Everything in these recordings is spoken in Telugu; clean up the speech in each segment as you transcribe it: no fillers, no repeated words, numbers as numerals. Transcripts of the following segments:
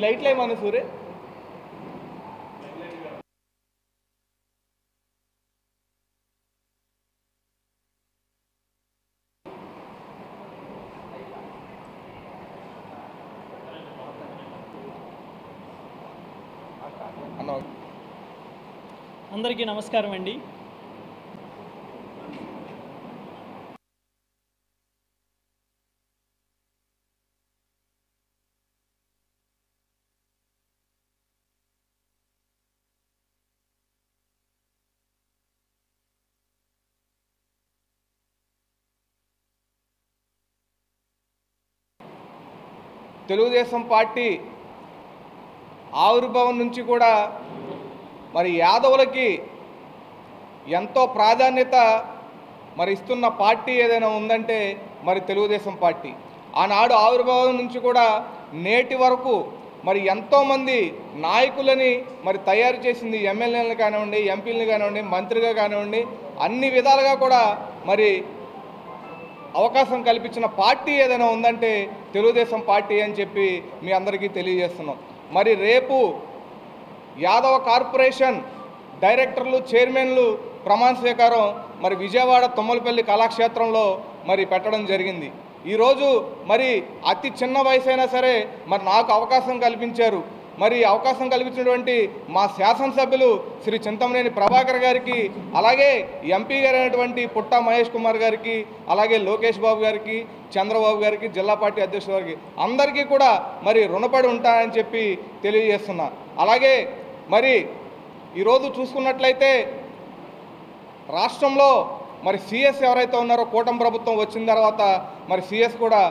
లైట్లు ఏమన్నా సూర్య అన్న. అందరికీ నమస్కారం అండి. తెలుగుదేశం పార్టీ ఆవిర్భావం నుంచి కూడా మరి యాదవులకి ఎంతో ప్రాధాన్యత మరి ఇస్తున్న పార్టీ ఏదైనా ఉందంటే మరి తెలుగుదేశం పార్టీ. ఆనాడు ఆవిర్భావం నుంచి కూడా నేటి వరకు మరి ఎంతోమంది నాయకులని మరి తయారు చేసింది, ఎమ్మెల్యేలను కానివ్వండి, ఎంపీలను కానివ్వండి, మంత్రిగా కానివ్వండి, అన్ని విధాలుగా కూడా మరి అవకాశం కల్పించిన పార్టీ ఏదైనా ఉందంటే తెలుగుదేశం పార్టీ అని చెప్పి మీ అందరికీ తెలియజేస్తున్నాం. మరి రేపు యాదవ కార్పొరేషన్ డైరెక్టర్లు, చైర్మన్లు ప్రమాణ స్వీకారం మరి విజయవాడ తుమ్మలపల్లి కళాక్షేత్రంలో మరి పెట్టడం జరిగింది. ఈరోజు మరి అతి చిన్న వయసు అయినా సరే మరి నాకు అవకాశం కల్పించారు. మరి అవకాశం కల్పించినటువంటి మా శాసనసభ్యులు శ్రీ చింతమనేని ప్రభాకర్ గారికి, అలాగే ఎంపీ గారైనటువంటి పుట్టా మహేష్ కుమార్ గారికి, అలాగే లోకేష్ బాబు గారికి, చంద్రబాబు గారికి, జిల్లా పార్టీ అధ్యక్షుల గారికి అందరికీ కూడా మరి రుణపడి ఉంటానని చెప్పి తెలియజేస్తున్నా. అలాగే మరి ఈరోజు చూసుకున్నట్లయితే రాష్ట్రంలో మరి సిఎస్ ఎవరైతే ఉన్నారో కూటమి ప్రభుత్వం వచ్చిన తర్వాత మరి సిఎస్ కూడా,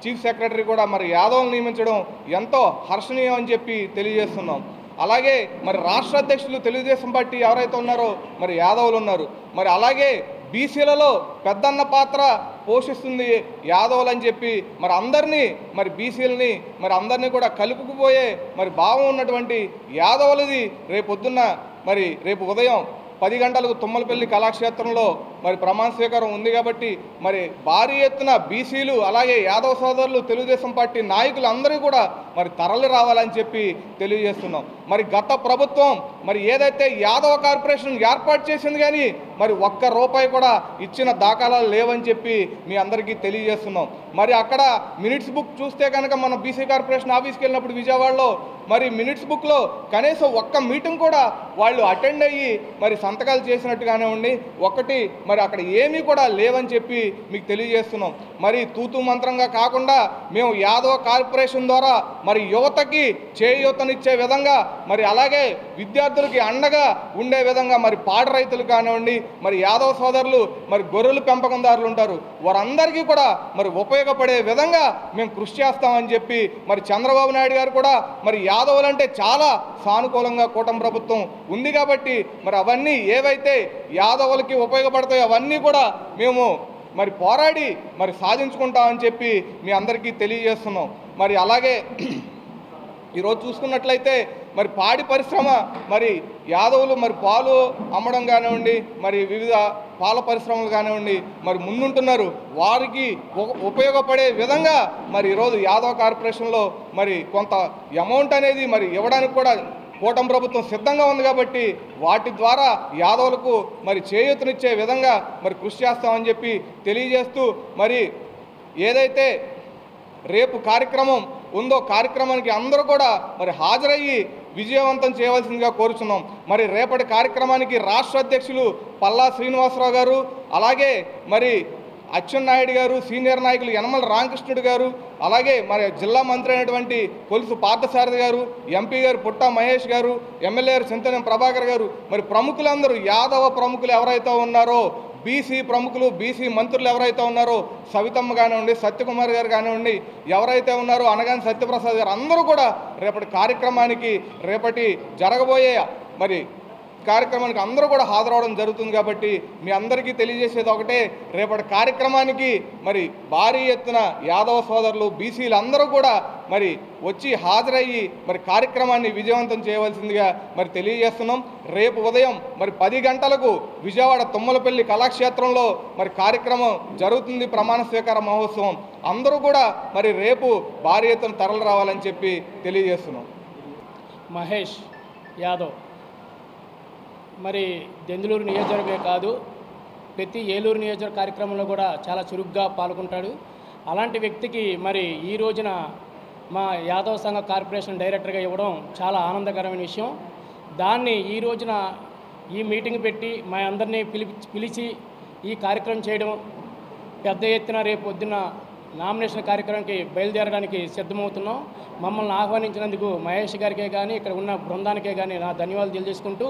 చీఫ్ సెక్రటరీ కూడా మరి యాదవ్ని నియమించడం ఎంతో హర్షణీయం అని చెప్పి తెలియజేస్తున్నాం. అలాగే మరి రాష్ట్ర అధ్యక్షులు తెలుగుదేశం పార్టీ ఎవరైతే ఉన్నారో మరి యాదవులు ఉన్నారు. మరి అలాగే బీసీలలో పెద్దన్న పాత్ర పోషిస్తుంది యాదవులు అని చెప్పి మరి అందరినీ మరి బీసీలని మరి అందరినీ కూడా కలుపుకుపోయే మరి భావం ఉన్నటువంటి యాదవులది రేపొద్దున్న మరి రేపు ఉదయం 10 గంటలకు తుమ్మలపల్లి కళాక్షేత్రంలో మరి ప్రమాణ స్వీకారం ఉంది. కాబట్టి మరి భారీ ఎత్తున బీసీలు అలాగే యాదవ సోదరులు, తెలుగుదేశం పార్టీ నాయకులు అందరూ కూడా మరి తరలి రావాలని చెప్పి తెలియజేస్తున్నాం. మరి గత ప్రభుత్వం మరి ఏదైతే యాదవ కార్పొరేషన్ ఏర్పాటు చేసింది కానీ మరి ఒక్క రూపాయి కూడా ఇచ్చిన దాఖలాలు లేవని చెప్పి మీ అందరికీ తెలియజేస్తున్నాం. మరి అక్కడ మినిట్స్ బుక్ చూస్తే కనుక మన బీసీ కార్పొరేషన్ ఆఫీస్కి వెళ్ళినప్పుడు విజయవాడలో మరి మినిట్స్ బుక్లో కనీసం ఒక్క మీటింగ్ కూడా వాళ్ళు అటెండ్ అయ్యి మరి సంతకాలు చేసినట్టు కానివ్వండి ఒక్కటి మరి అక్కడ ఏమీ కూడా లేవని చెప్పి మీకు తెలియజేస్తున్నాం. మరి తూతు మంత్రంగా కాకుండా మేము యాదవ కార్పొరేషన్ ద్వారా మరి యువతకి చేయూతనిచ్చే విధంగా మరి అలాగే విద్యార్థులకి అండగా ఉండే విధంగా మరి పాడి రైతులు కానివ్వండి, మరి యాదవ సోదరులు, మరి గొర్రెలు పెంపకందారులు ఉంటారు, వారందరికీ కూడా మరి ఉపయోగపడే విధంగా మేము కృషి చేస్తామని చెప్పి మరి చంద్రబాబు నాయుడు గారు కూడా మరి యాదవులంటే చాలా సానుకూలంగా కూటమి ప్రభుత్వం ఉంది. కాబట్టి మరి అవన్నీ ఏవైతే యాదవులకి ఉపయోగపడతాయో అవన్నీ కూడా మేము మరి పోరాడి మరి సాధించుకుంటామని చెప్పి మీ అందరికీ తెలియజేస్తున్నాం. మరి అలాగే ఈరోజు చూసుకున్నట్లయితే మరి పాడి పరిశ్రమ మరి యాదవులు మరి పాలు అమ్మడం కానివ్వండి, మరి వివిధ పాల పరిశ్రమలు కానివ్వండి మరి ముందుంటున్నారు. వారికి ఉపయోగపడే విధంగా మరి ఈరోజు యాదవ కార్పొరేషన్లో మరి కొంత అమౌంట్ అనేది మరి ఇవ్వడానికి కూడా కూటమి ప్రభుత్వం సిద్ధంగా ఉంది. కాబట్టి వాటి ద్వారా యాదవులకు మరి చేయూతనిచ్చే విధంగా మరి కృషి చేస్తామని చెప్పి తెలియజేస్తూ మరి ఏదైతే రేపు కార్యక్రమం ఉందో కార్యక్రమానికి అందరూ కూడా మరి హాజరయ్యి విజయవంతం చేయవలసిందిగా కోరుచున్నాం. మరి రేపటి కార్యక్రమానికి రాష్ట్ర అధ్యక్షులు పల్లా శ్రీనివాసరావు గారు, అలాగే మరి అచ్చెన్నాయుడు గారు, సీనియర్ నాయకులు యనమల రామకృష్ణుడు గారు, అలాగే మరి జిల్లా మంత్రి అయినటువంటి కొలుసు పార్థసారథి గారు, ఎంపీ గారు పుట్టా మహేష్ గారు, ఎమ్మెల్యే గారు చింతమనేని ప్రభాకర్ గారు, మరి ప్రముఖులందరూ యాదవ ప్రముఖులు ఎవరైతే ఉన్నారో, బీసీ ప్రముఖులు, బీసీ మంత్రులు ఎవరైతే ఉన్నారో, సవితమ్మ కానివ్వండి, సత్యకుమార్ గారు కానివ్వండి, ఎవరైతే ఉన్నారో అనగాని సత్యప్రసాద్ గారు అందరూ కూడా రేపటి కార్యక్రమానికి, రేపటి జరగబోయే మరి కార్యక్రమానికి అందరూ కూడా హాజరవడం జరుగుతుంది. కాబట్టి మీ అందరికీ తెలియజేసేది ఒకటే, రేపటి కార్యక్రమానికి మరి భారీ ఎత్తున యాదవ సోదరులు, బీసీలు అందరూ కూడా మరి వచ్చి హాజరయ్యి మరి కార్యక్రమాన్ని విజయవంతం చేయవలసిందిగా మరి తెలియజేస్తున్నాం. రేపు ఉదయం మరి 10 గంటలకు విజయవాడ తుమ్మలపల్లి కళాక్షేత్రంలో మరి కార్యక్రమం జరుగుతుంది, ప్రమాణ స్వీకార మహోత్సవం. అందరూ కూడా మరి రేపు భారీ ఎత్తున తరలి రావాలని చెప్పి తెలియజేస్తున్నాం. మహేష్ యాదవ్ మరి దెందులూరు నియోజకవర్గమే కాదు, ప్రతి ఏలూరు నియోజకవర్గ కార్యక్రమంలో కూడా చాలా చురుగ్గా పాల్గొంటాడు. అలాంటి వ్యక్తికి మరి ఈ రోజున మా యాదవ సంఘ కార్పొరేషన్ డైరెక్టర్గా ఇవ్వడం చాలా ఆనందకరమైన విషయం. దాన్ని ఈ రోజున ఈ మీటింగ్ పెట్టి మా అందరినీ పిలిచి ఈ కార్యక్రమం చేయడం, పెద్ద ఎత్తున రేపు పొద్దున్న నామినేషన్ కార్యక్రమానికి బయలుదేరడానికి సిద్ధమవుతున్నాం. మమ్మల్ని ఆహ్వానించినందుకు మహేష్ గారికే కానీ ఇక్కడ ఉన్న బృందానికే కానీ నా ధన్యవాదాలు తెలియజేసుకుంటూ,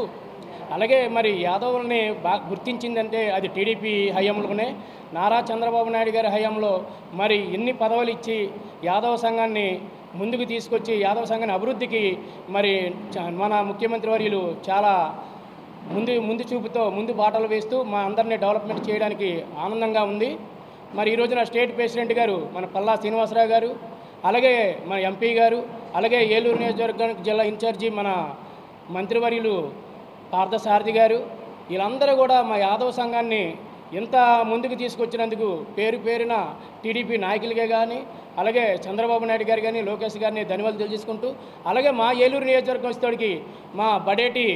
అలాగే మరి యాదవుల్ని బాగా గుర్తించిందంటే అది టీడీపీ హయాంలోనే, నారా చంద్రబాబు నాయుడు గారి హయాంలో మరి ఎన్ని పదవులు ఇచ్చి యాదవ సంఘాన్ని ముందుకు తీసుకొచ్చి యాదవ సంఘాన్ని అభివృద్ధికి మరి మన ముఖ్యమంత్రి వర్యులు చాలా ముందు చూపుతో ముందు బాటలు వేస్తూ మా అందరినీ డెవలప్మెంట్ చేయడానికి ఆనందంగా ఉంది. మరి ఈ రోజున స్టేట్ ప్రెసిడెంట్ గారు మన పల్లా శ్రీనివాసరావు గారు, అలాగే మన ఎంపీ గారు, అలాగే ఏలూరు నియోజకవర్గానికి జిల్లా ఇన్ఛార్జి మన మంత్రివర్యులు పార్థసారథి గారు, వీళ్ళందరూ కూడా మా యాదవ సంఘాన్ని ఇంత ముందుకు తీసుకొచ్చినందుకు పేరు పేరున టీడీపీ నాయకులకే కానీ, అలాగే చంద్రబాబు నాయుడు గారు కానీ, లోకేష్ గారిని ధన్యవాదాలు తెలియజేసుకుంటూ, అలాగే మా ఏలూరు నియోజకవర్గస్తుడికి మా బడేటి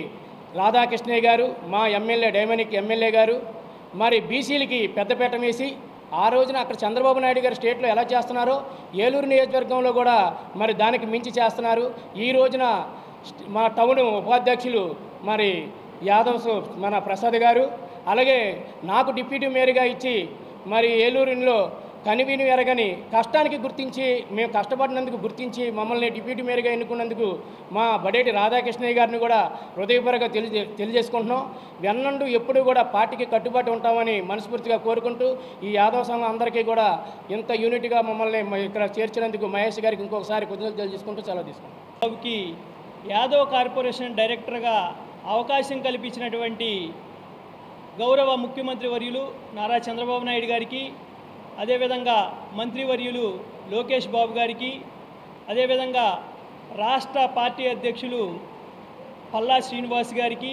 రాధాకృష్ణయ్య గారు, మా ఎమ్మెల్యే డైమనిక్ ఎమ్మెల్యే గారు మరి బీసీలకి పెద్దపీట వేసి ఆ రోజున అక్కడ చంద్రబాబు నాయుడు గారు స్టేట్లో ఎలా చేస్తున్నారో ఏలూరు నియోజకవర్గంలో కూడా మరి దానికి మించి చేస్తున్నారు. ఈ రోజున మా టౌన్ ఉపాధ్యక్షులు మరి యాదవ్స్ మన ప్రసాద్ గారు, అలాగే నాకు డిప్యూటీ మేయర్గా ఇచ్చి మరి ఏలూరులో కనివిని ఎరగని కష్టానికి గుర్తించి మేము కష్టపడినందుకు గుర్తించి మమ్మల్ని డిప్యూటీ మేయర్గా ఎన్నుకున్నందుకు మా బడేటి రాధాకృష్ణయ్య గారిని కూడా హృదయపూర్వకంగా తెలియజేసుకుంటున్నాం. వెన్నండు ఎప్పుడు కూడా పార్టీకి కట్టుబాటు ఉంటామని మనస్ఫూర్తిగా కోరుకుంటూ ఈ యాదవ సంఘం అందరికీ కూడా ఇంత యూనిట్గా మమ్మల్ని ఇక్కడ చేర్చినందుకు మహేష్ గారికి ఇంకొకసారి కృతజ్ఞతలు తెలియజేసుకుంటూ సెలవు తీసుకుంటాం. బాబుకి యాదవ్ కార్పొరేషన్ డైరెక్టర్గా అవకాశం కల్పించినటువంటి గౌరవ ముఖ్యమంత్రి వర్యులు నారా చంద్రబాబు నాయుడు గారికి, అదేవిధంగా మంత్రివర్యులు లోకేష్ బాబు గారికి, అదేవిధంగా రాష్ట్ర పార్టీ అధ్యక్షులు పల్లా శ్రీనివాస్ గారికి,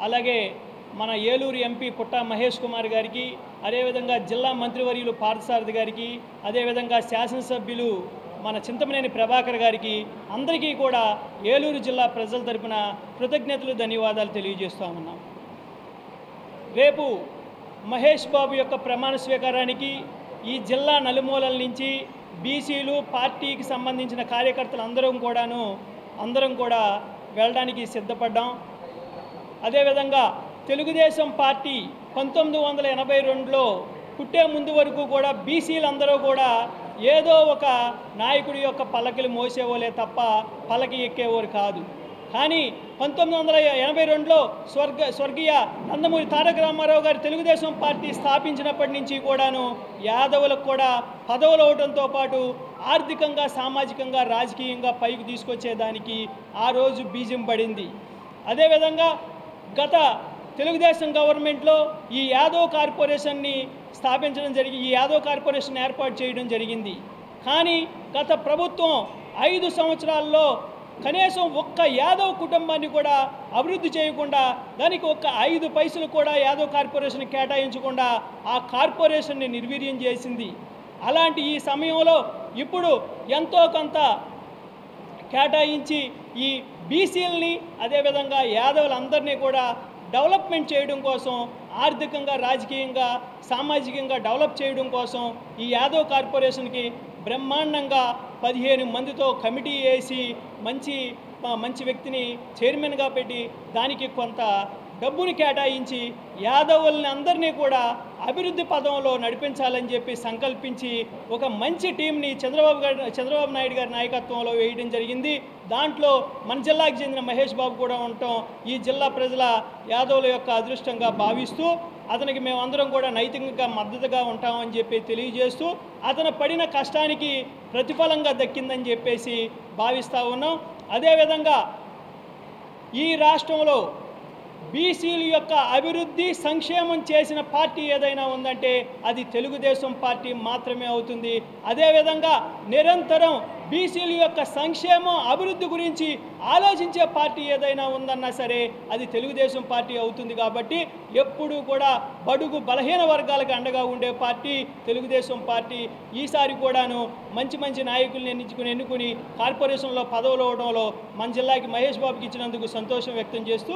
అలాగే మన ఏలూరు ఎంపీ పుట్టా మహేష్ కుమార్ గారికి, అదేవిధంగా జిల్లా మంత్రివర్యులు పార్థసారథి గారికి, అదేవిధంగా శాసనసభ్యులు మన చింతమనేని ప్రభాకర్ గారికి, అందరికీ కూడా ఏలూరు జిల్లా ప్రజల తరపున కృతజ్ఞతలు ధన్యవాదాలు తెలియజేస్తూ ఉన్నాం. రేపు మహేష్ బాబు యొక్క ప్రమాణ స్వీకారానికి ఈ జిల్లా నలుమూలల నుంచి బీసీలు పార్టీకి సంబంధించిన కార్యకర్తలు అందరం కూడా వెళ్ళడానికి సిద్ధపడ్డాం. అదేవిధంగా తెలుగుదేశం పార్టీ 1982లో పుట్టే ముందు వరకు కూడా బీసీలందరూ కూడా ఏదో ఒక నాయకుడి యొక్క పల్లకిలు మోసేవాళ్ళే తప్ప పల్లకి ఎక్కేవారు కాదు. కానీ 1982లో స్వర్గీయ నందమూరి తారక రామారావు గారు తెలుగుదేశం పార్టీ స్థాపించినప్పటి నుంచి కూడాను యాదవులకు కూడా పదవులు అవడంతో పాటు ఆర్థికంగా, సామాజికంగా, రాజకీయంగా పైకి తీసుకొచ్చేదానికి ఆ రోజు బీజం పడింది. అదేవిధంగా గత తెలుగుదేశం గవర్నమెంట్లో ఈ యాదవ్ కార్పొరేషన్ని స్థాపించడం ఈ యాదవ్ కార్పొరేషన్ ఏర్పాటు చేయడం జరిగింది. కానీ గత ప్రభుత్వం 5 సంవత్సరాల్లో కనీసం ఒక్క యాదవ్ కుటుంబాన్ని కూడా అభివృద్ధి చేయకుండా, దానికి ఒక్క 5 పైసలు కూడా యాదవ్ కార్పొరేషన్ కేటాయించకుండా ఆ కార్పొరేషన్ని నిర్వీర్యం చేసింది. అలాంటి ఈ సమయంలో ఇప్పుడు ఎంతో కొంత కేటాయించి ఈ బీసీలని, అదేవిధంగా యాదవులందరినీ కూడా డెవలప్మెంట్ చేయడం కోసం, ఆర్థికంగా, రాజకీయంగా, సామాజికంగా డెవలప్ చేయడం కోసం ఈ యాదవ్ కార్పొరేషన్కి బ్రహ్మాండంగా 15 మందితో కమిటీ వేసి మంచి వ్యక్తిని చైర్మన్గా పెట్టి దానికి కొంత డబ్బుని కేటాయించి యాదవుల్ని అందరినీ కూడా అభివృద్ధి పదంలో నడిపించాలని చెప్పి సంకల్పించి ఒక మంచి టీంని చంద్రబాబు నాయుడు గారి నాయకత్వంలో వేయడం జరిగింది. దాంట్లో మన జిల్లాకు చెందిన మహేష్ బాబు కూడా ఉండటం ఈ జిల్లా ప్రజల యాదవుల యొక్క అదృష్టంగా భావిస్తూ అతనికి మేమందరం కూడా నైతికంగా మద్దతుగా ఉంటామని చెప్పి తెలియజేస్తూ అతను పడిన కష్టానికి ప్రతిఫలంగా దక్కిందని చెప్పేసి భావిస్తూ ఉన్నాం. అదేవిధంగా ఈ రాష్ట్రంలో బీసీల యొక్క అభివృద్ధి సంక్షేమం చేసిన పార్టీ ఏదైనా ఉందంటే అది తెలుగుదేశం పార్టీ మాత్రమే అవుతుంది. అదేవిధంగా నిరంతరం బీసీల యొక్క సంక్షేమం అభివృద్ధి గురించి ఆలోచించే పార్టీ ఏదైనా ఉందన్నా సరే అది తెలుగుదేశం పార్టీ అవుతుంది. కాబట్టి ఎప్పుడూ కూడా బడుగు బలహీన వర్గాలకు అండగా ఉండే పార్టీ తెలుగుదేశం పార్టీ. ఈసారి కూడాను మంచి మంచి నాయకుల్ని ఎన్నుకుని కార్పొరేషన్లో పదవులు అవడంలో మన జిల్లాకి మహేష్ బాబుకి ఇచ్చినందుకు సంతోషం వ్యక్తం చేస్తూ